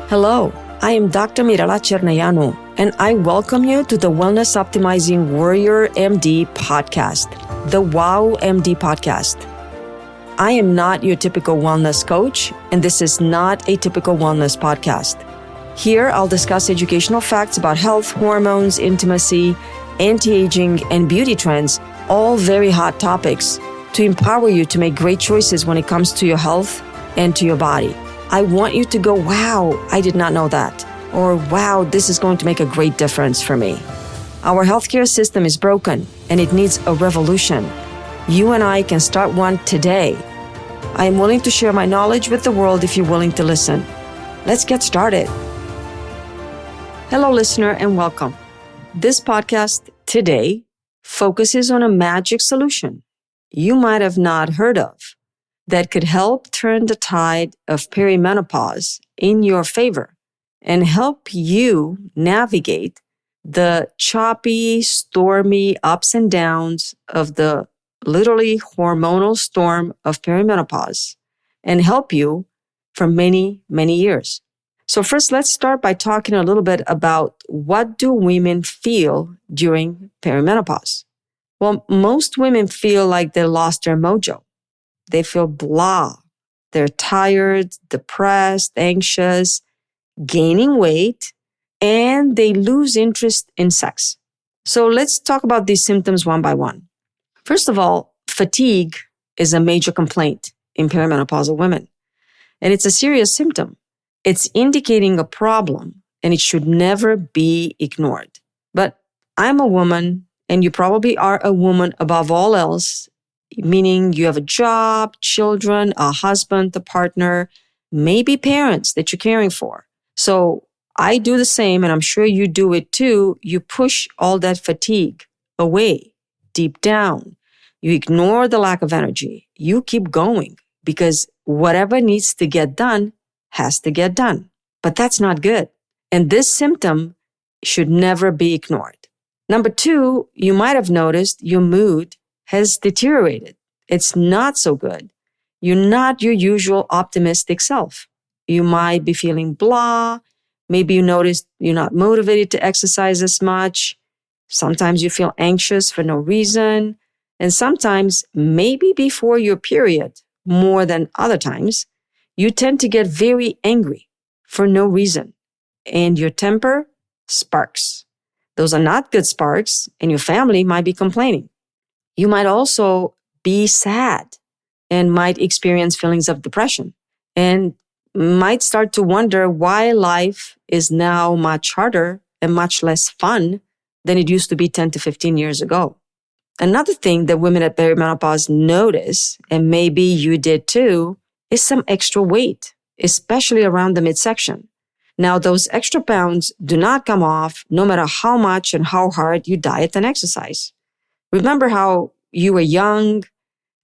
Hello, I am Dr. Mirela Chernayanu, and I welcome you to the Wellness Optimizing Warrior MD podcast, the WOW MD podcast. I am not your typical wellness coach, and this is not a typical wellness podcast. Here, I'll discuss educational facts about health, hormones, intimacy, anti-aging, and beauty trends, all very hot topics, to empower you to make great choices when it comes to your health and to your body. I want you to go, wow, I did not know that. Or, wow, this is going to make a great difference for me. Our healthcare system is broken and it needs a revolution. You and I can start one today. I am willing to share my knowledge with the world if you're willing to listen. Let's get started. Hello, listener, and welcome. This podcast today focuses on a magic solution you might have not heard of that could help turn the tide of perimenopause in your favor and help you navigate the choppy, stormy ups and downs of the literally hormonal storm of perimenopause and help you for many, many years. So first, let's start by talking a little bit about what do women feel during perimenopause? Well, most women feel like they lost their mojo. They feel blah. They're tired, depressed, anxious, gaining weight, and they lose interest in sex. So let's talk about these symptoms one by one. First of all, fatigue is a major complaint in perimenopausal women, and it's a serious symptom. It's indicating a problem, and it should never be ignored. But I'm a woman, and you probably are a woman above all else, meaning you have a job, children, a husband, a partner, maybe parents that you're caring for. So I do the same, and I'm sure you do it too. You push all that fatigue away, deep down. You ignore the lack of energy. You keep going because whatever needs to get done has to get done. But that's not good. And this symptom should never be ignored. Number two, you might have noticed your mood has deteriorated. It's not so good. You're not your usual optimistic self. You might be feeling blah. Maybe you notice you're not motivated to exercise as much. Sometimes you feel anxious for no reason. And sometimes, maybe before your period, more than other times, you tend to get very angry for no reason. And your temper sparks. Those are not good sparks, and your family might be complaining. You might also be sad and might experience feelings of depression and might start to wonder why life is now much harder and much less fun than it used to be 10 to 15 years ago. Another thing that women at perimenopause notice, and maybe you did too, is some extra weight, especially around the midsection. Now, those extra pounds do not come off no matter how much and how hard you diet and exercise. Remember how you were young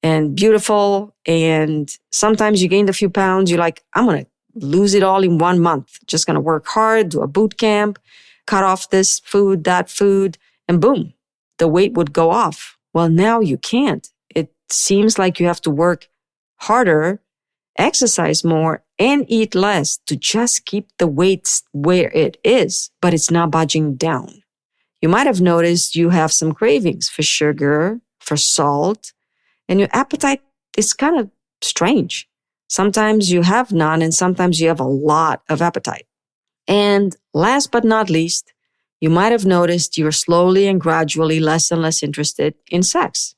and beautiful, and sometimes you gained a few pounds. You're like, I'm going to lose it all in 1 month. Just going to work hard, do a boot camp, cut off this food, that food, and boom, the weight would go off. Well, now you can't. It seems like you have to work harder, exercise more, and eat less to just keep the weight where it is, but it's not budging down. You might have noticed you have some cravings for sugar, for salt, and your appetite is kind of strange. Sometimes you have none, and sometimes you have a lot of appetite. And last but not least, you might have noticed you're slowly and gradually less and less interested in sex.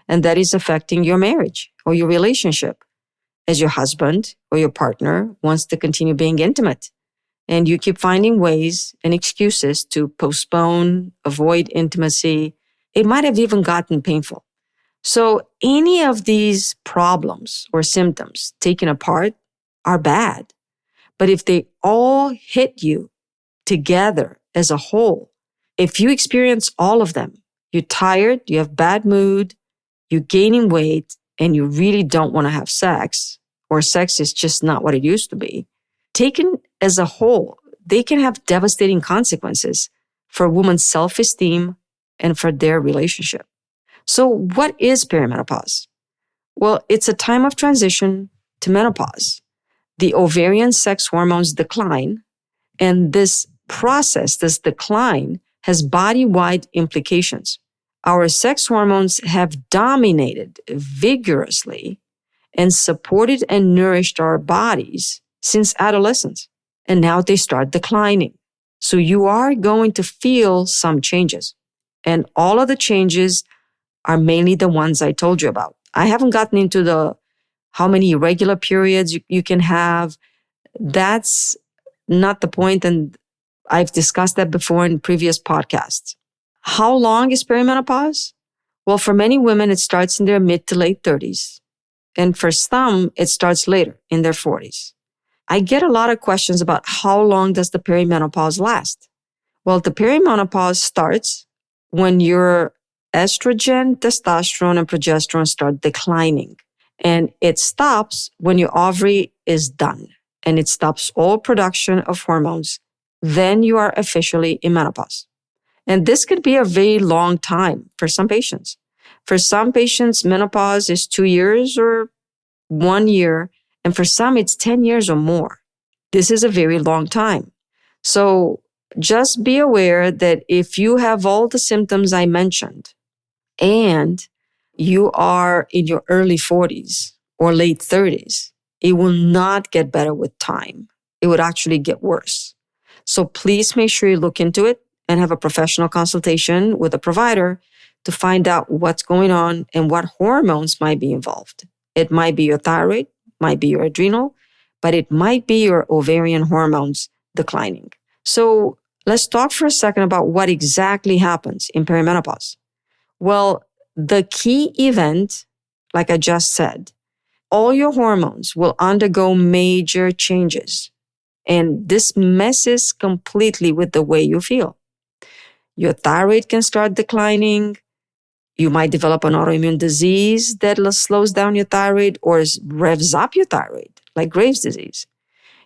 And that is affecting your marriage or your relationship, as your husband or your partner wants to continue being intimate. And you keep finding ways and excuses to postpone, avoid intimacy. It might have even gotten painful. So any of these problems or symptoms taken apart are bad. But if they all hit you together as a whole, if you experience all of them, you're tired, you have bad mood, you're gaining weight, and you really don't want to have sex, or sex is just not what it used to be, taken as a whole, they can have devastating consequences for a woman's self-esteem and for their relationship. So what is perimenopause? Well, it's a time of transition to menopause. The ovarian sex hormones decline And this process, this decline, has body-wide implications. Our sex hormones have dominated vigorously and supported and nourished our bodies since adolescence. And now they start declining. So you are going to feel some changes. And all of the changes are mainly the ones I told you about. I haven't gotten into the how many irregular periods you can have. That's not the point. And I've discussed that before in previous podcasts. How long is perimenopause? Well, for many women, it starts in their mid to late 30s. And for some, it starts later in their 40s. I get a lot of questions about how long does the perimenopause last? Well, the perimenopause starts when your estrogen, testosterone, and progesterone start declining. And it stops when your ovary is done and it stops all production of hormones. Then you are officially in menopause. And this could be a very long time for some patients. For some patients, menopause is 2 years or 1 year. And for some, it's 10 years or more. This is a very long time. So just be aware that if you have all the symptoms I mentioned and you are in your early 40s or late 30s, it will not get better with time. It would actually get worse. So please make sure you look into it and have a professional consultation with a provider to find out what's going on and what hormones might be involved. It might be your thyroid, might be your adrenal, but it might be your ovarian hormones declining. So let's talk for a second about what exactly happens in perimenopause. Well, the key event, like I just said, all your hormones will undergo major changes. And this messes completely with the way you feel. Your thyroid can start declining. You might develop an autoimmune disease that slows down your thyroid or revs up your thyroid, like Graves' disease.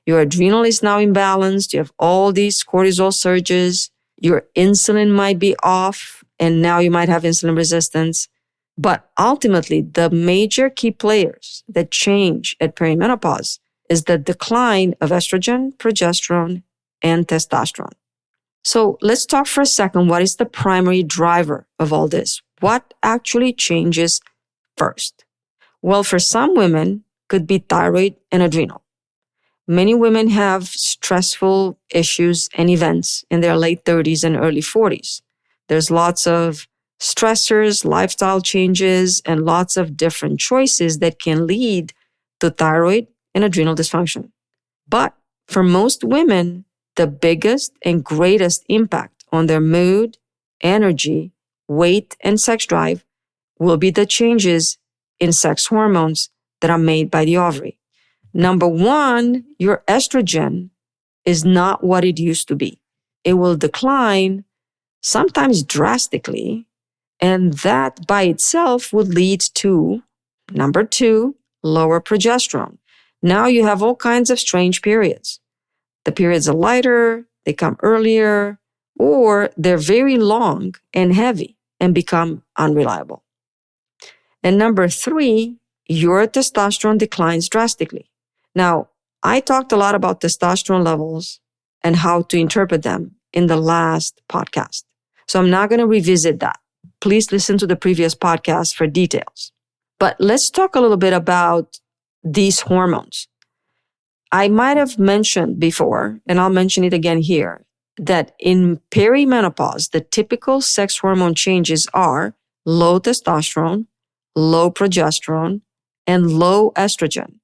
Your adrenal is now imbalanced. You have all these cortisol surges. Your insulin might be off, and now you might have insulin resistance. But ultimately, the major key players that change at perimenopause is the decline of estrogen, progesterone, and testosterone. So let's talk for a second. What is the primary driver of all this? What actually changes first? Well, for some women, could be thyroid and adrenal. Many women have stressful issues and events in their late 30s and early 40s. There's lots of stressors, lifestyle changes, and lots of different choices that can lead to thyroid and adrenal dysfunction. But for most women, the biggest and greatest impact on their mood, energy, weight, and sex drive will be the changes in sex hormones that are made by the ovary. Number one, your estrogen is not what it used to be. It will decline, sometimes drastically, and that by itself would lead to, number two, lower progesterone. Now you have all kinds of strange periods. The periods are lighter, they come earlier, or they're very long and heavy and become unreliable. And number three, your testosterone declines drastically. Now, I talked a lot about testosterone levels and how to interpret them in the last podcast. So I'm not going to revisit that. Please listen to the previous podcast for details. But let's talk a little bit about these hormones. I might have mentioned before, and I'll mention it again here, that in perimenopause, the typical sex hormone changes are low testosterone, low progesterone, and low estrogen,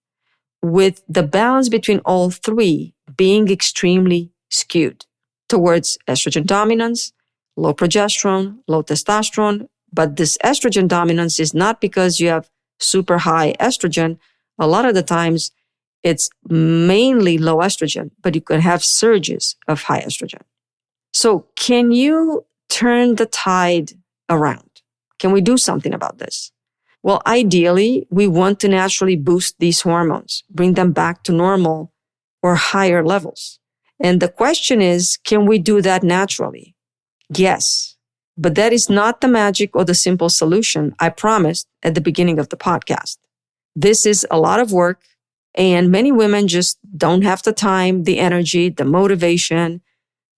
with the balance between all three being extremely skewed towards estrogen dominance, low progesterone, low testosterone. But this estrogen dominance is not because you have super high estrogen. A lot of the times it's mainly low estrogen, but you can have surges of high estrogen. So can you turn the tide around? Can we do something about this? Well, ideally, we want to naturally boost these hormones, bring them back to normal or higher levels. And the question is, can we do that naturally? Yes, but that is not the magic or the simple solution I promised at the beginning of the podcast. This is a lot of work, And many women just don't have the time, the energy, the motivation,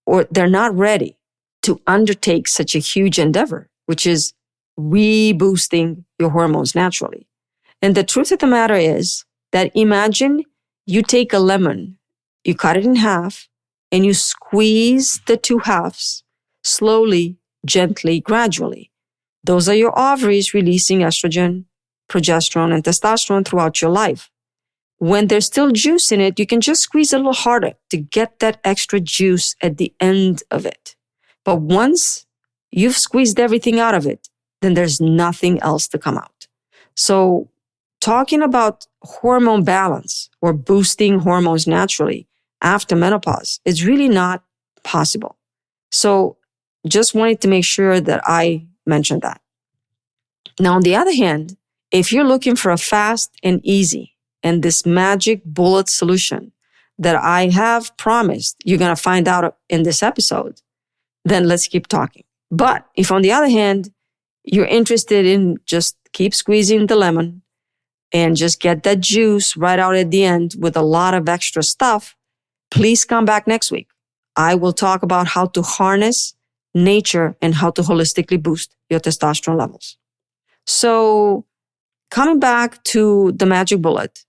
or they're not ready to undertake such a huge endeavor, which is reboosting your hormones naturally. And the truth of the matter is that imagine you take a lemon, you cut it in half, and you squeeze the two halves slowly, gently, gradually. Those are your ovaries releasing estrogen, progesterone, and testosterone throughout your life. When there's still juice in it, you can just squeeze a little harder to get that extra juice at the end of it. But once you've squeezed everything out of it, then there's nothing else to come out. So talking about hormone balance or boosting hormones naturally after menopause is really not possible. So just wanted to make sure that I mentioned that. Now, on the other hand, if you're looking for a fast and easy and this magic bullet solution that I have promised you're going to find out in this episode, then let's keep talking. But if on the other hand, you're interested in just keep squeezing the lemon and just get that juice right out at the end with a lot of extra stuff, please come back next week. I will talk about how to harness nature and how to holistically boost your testosterone levels. So coming back to the magic bullet,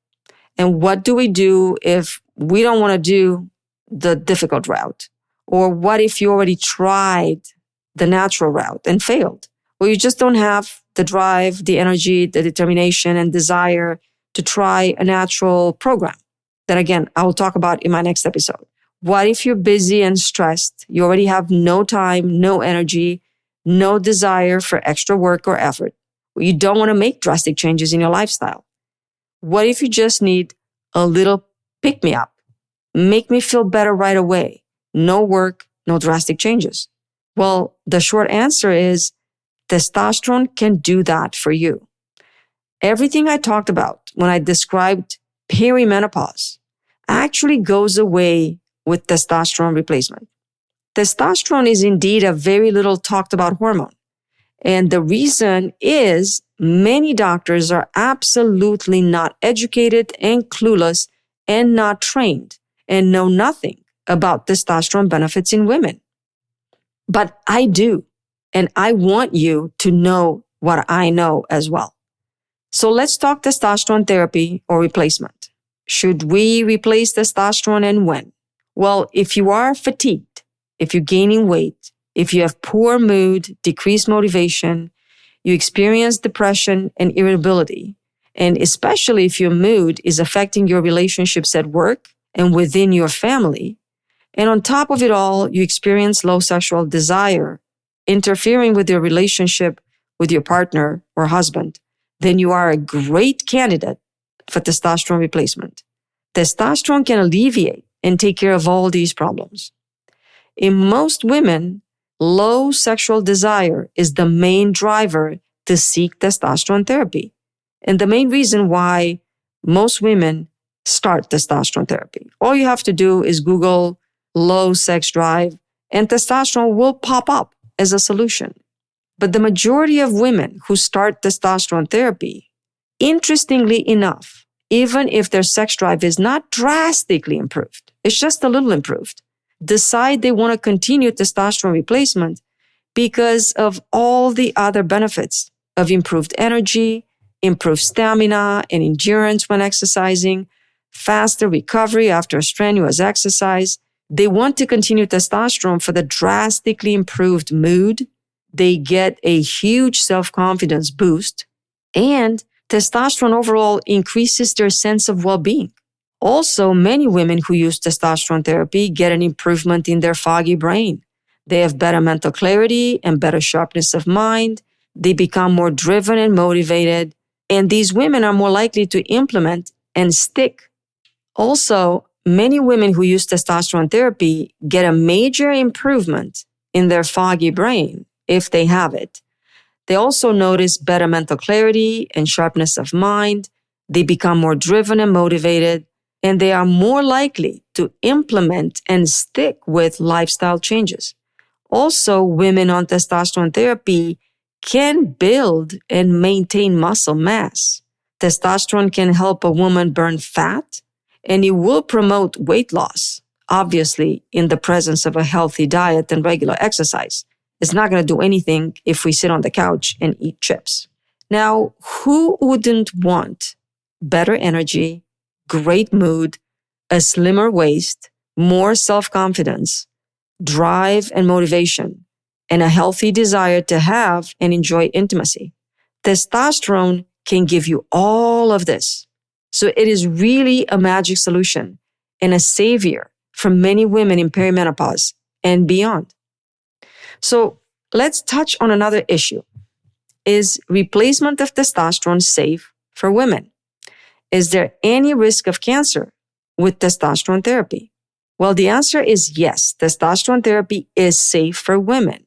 and what do we do if we don't want to do the difficult route? Or what if you already tried the natural route and failed? Or you just don't have the drive, the energy, the determination, and desire to try a natural program? Then again, I will talk about in my next episode. What if you're busy and stressed? You already have no time, no energy, no desire for extra work or effort. You don't want to make drastic changes in your lifestyle. What if you just need a little pick-me-up? Make me feel better right away. No work, no drastic changes. Well, the short answer is testosterone can do that for you. Everything I talked about when I described perimenopause actually goes away with testosterone replacement. Testosterone is indeed a very little talked about hormone. And the reason is many doctors are absolutely not educated and clueless and not trained and know nothing about testosterone benefits in women. But I do. And I want you to know what I know as well. So let's talk testosterone therapy or replacement. Should we replace testosterone and when? Well, if you are fatigued, if you're gaining weight, if you have poor mood, decreased motivation, you experience depression and irritability, and especially if your mood is affecting your relationships at work and within your family, and on top of it all, you experience low sexual desire, interfering with your relationship with your partner or husband, then you are a great candidate for testosterone replacement. Testosterone can alleviate and take care of all these problems. In most women, low sexual desire is the main driver to seek testosterone therapy. And the main reason why most women start testosterone therapy. All you have to do is Google low sex drive and testosterone will pop up as a solution. But the majority of women who start testosterone therapy, interestingly enough, even if their sex drive is not drastically improved, it's just a little improved, decide they want to continue testosterone replacement because of all the other benefits of improved energy, improved stamina and endurance when exercising, faster recovery after strenuous exercise. They want to continue testosterone for the drastically improved mood. They get a huge self-confidence boost, and testosterone overall increases their sense of well-being. Also, many women who use testosterone therapy get an improvement in their foggy brain. They have better mental clarity and better sharpness of mind. They become more driven and motivated, and these women are more likely to implement and stick. Also, many women who use testosterone therapy get a major improvement in their foggy brain if they have it. They also notice better mental clarity and sharpness of mind. They become more driven and motivated, and they are more likely to implement and stick with lifestyle changes. Also, women on testosterone therapy can build and maintain muscle mass. Testosterone can help a woman burn fat, and it will promote weight loss, obviously, in the presence of a healthy diet and regular exercise. It's not going to do anything if we sit on the couch and eat chips. Now, who wouldn't want better energy, great mood, a slimmer waist, more self-confidence, drive and motivation, and a healthy desire to have and enjoy intimacy? Testosterone can give you all of this. So it is really a magic solution and a savior for many women in perimenopause and beyond. So let's touch on another issue. Is replacement of testosterone safe for women? Is there any risk of cancer with testosterone therapy? Well, the answer is yes. Testosterone therapy is safe for women.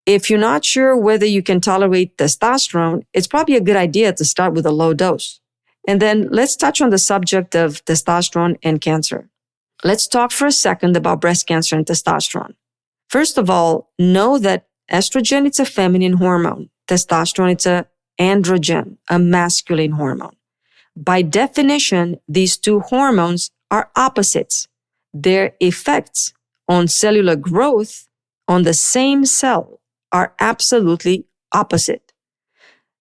If you're not sure whether you can tolerate testosterone, it's probably a good idea to start with a low dose. And then let's touch on the subject of testosterone and cancer. Let's talk for a second about breast cancer and testosterone. First of all, know that estrogen, it's a feminine hormone. Testosterone, it's an androgen, a masculine hormone. By definition, these two hormones are opposites. Their effects on cellular growth on the same cell are absolutely opposite.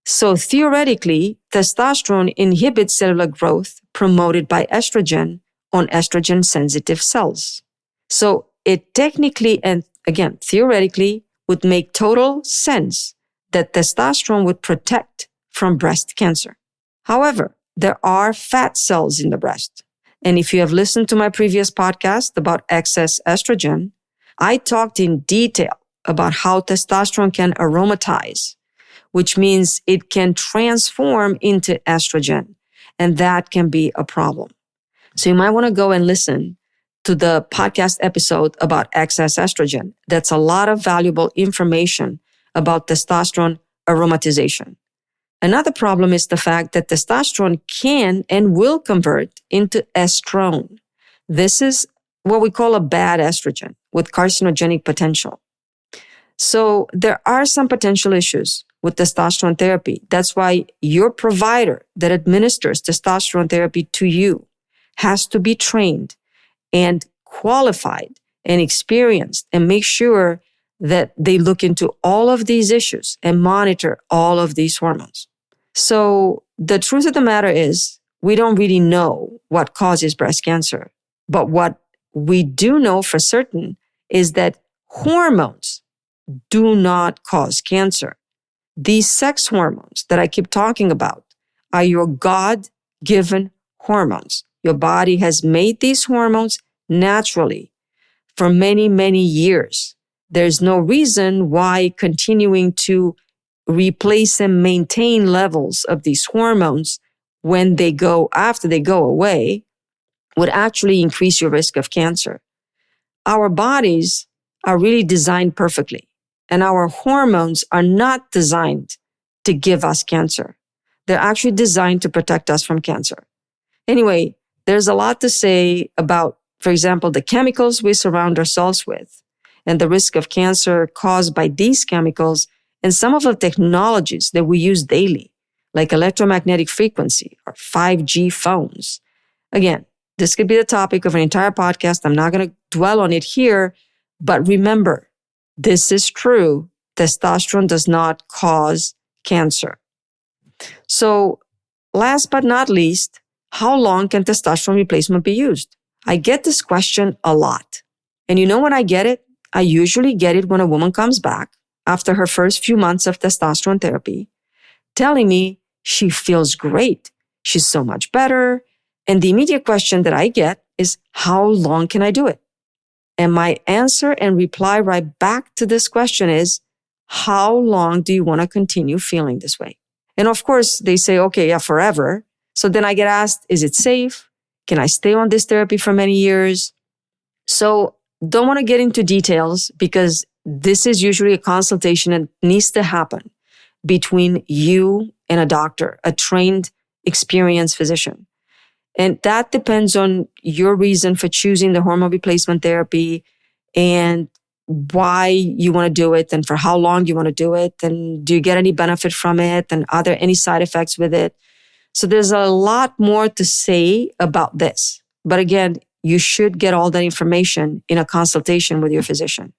So theoretically, testosterone inhibits cellular growth promoted by estrogen on estrogen-sensitive cells. So it technically, and again, theoretically, would make total sense that testosterone would protect from breast cancer. However, there are fat cells in the breast. And if you have listened to my previous podcast about excess estrogen, I talked in detail about how testosterone can aromatize, which means it can transform into estrogen, and that can be a problem. So you might want to go and listen to the podcast episode about excess estrogen. That's a lot of valuable information about testosterone aromatization. Another problem is the fact that testosterone can and will convert into estrone. This is what we call a bad estrogen with carcinogenic potential. So there are some potential issues with testosterone therapy. That's why your provider that administers testosterone therapy to you has to be trained and qualified and experienced and make sure that they look into all of these issues and monitor all of these hormones. So the truth of the matter is we don't really know what causes breast cancer. But what we do know for certain is that hormones do not cause cancer. These sex hormones that I keep talking about are your God-given hormones. Your body has made these hormones naturally for many, many years. There's no reason why continuing to replace and maintain levels of these hormones after they go away would actually increase your risk of cancer. Our bodies are really designed perfectly, and our hormones are not designed to give us cancer. They're actually designed to protect us from cancer. Anyway, there's a lot to say about, for example, the chemicals we surround ourselves with and the risk of cancer caused by these chemicals and some of the technologies that we use daily, like electromagnetic frequency or 5G phones. Again, this could be the topic of an entire podcast. I'm not going to dwell on it here, but remember, this is true. Testosterone does not cause cancer. So last but not least, how long can testosterone replacement be used? I get this question a lot. And you know when I get it? I usually get it when a woman comes back after her first few months of testosterone therapy, telling me she feels great. She's so much better. And the immediate question that I get is, how long can I do it? And my answer and reply right back to this question is, how long do you want to continue feeling this way? And of course, they say, okay, yeah, forever. So then I get asked, is it safe? Can I stay on this therapy for many years? So don't want to get into details because this is usually a consultation that needs to happen between you and a doctor, a trained, experienced physician. And that depends on your reason for choosing the hormone replacement therapy and why you want to do it and for how long you want to do it. And do you get any benefit from it? And are there any side effects with it? So there's a lot more to say about this. But again, you should get all that information in a consultation with your physician.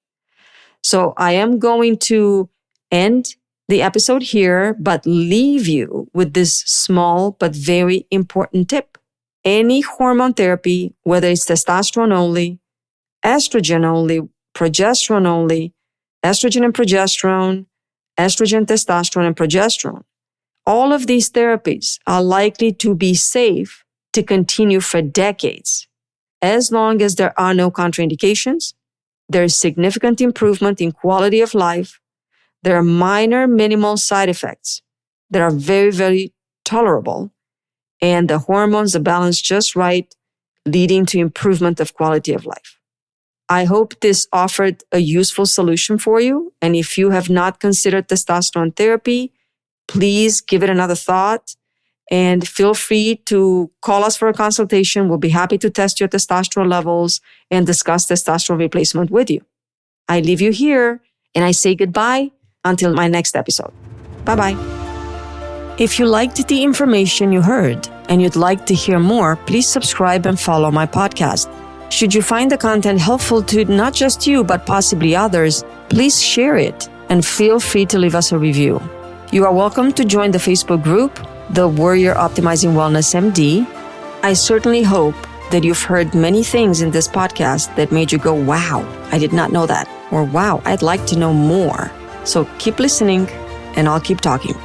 So I am going to end the episode here, but leave you with this small but very important tip. Any hormone therapy, whether it's testosterone only, estrogen only, progesterone only, estrogen and progesterone, estrogen, testosterone, and progesterone, all of these therapies are likely to be safe to continue for decades, as long as there are no contraindications, there is significant improvement in quality of life, there are minor minimal side effects that are very, very tolerable, and the hormones are balanced just right, leading to improvement of quality of life. I hope this offered a useful solution for you. And if you have not considered testosterone therapy, please give it another thought and feel free to call us for a consultation. We'll be happy to test your testosterone levels and discuss testosterone replacement with you. I leave you here and I say goodbye until my next episode. Bye-bye. If you liked the information you heard and you'd like to hear more, please subscribe and follow my podcast. Should you find the content helpful to not just you, but possibly others, please share it and feel free to leave us a review. You are welcome to join the Facebook group, The Warrior Optimizing Wellness MD. I certainly hope that you've heard many things in this podcast that made you go, wow, I did not know that, or wow, I'd like to know more. So keep listening and I'll keep talking.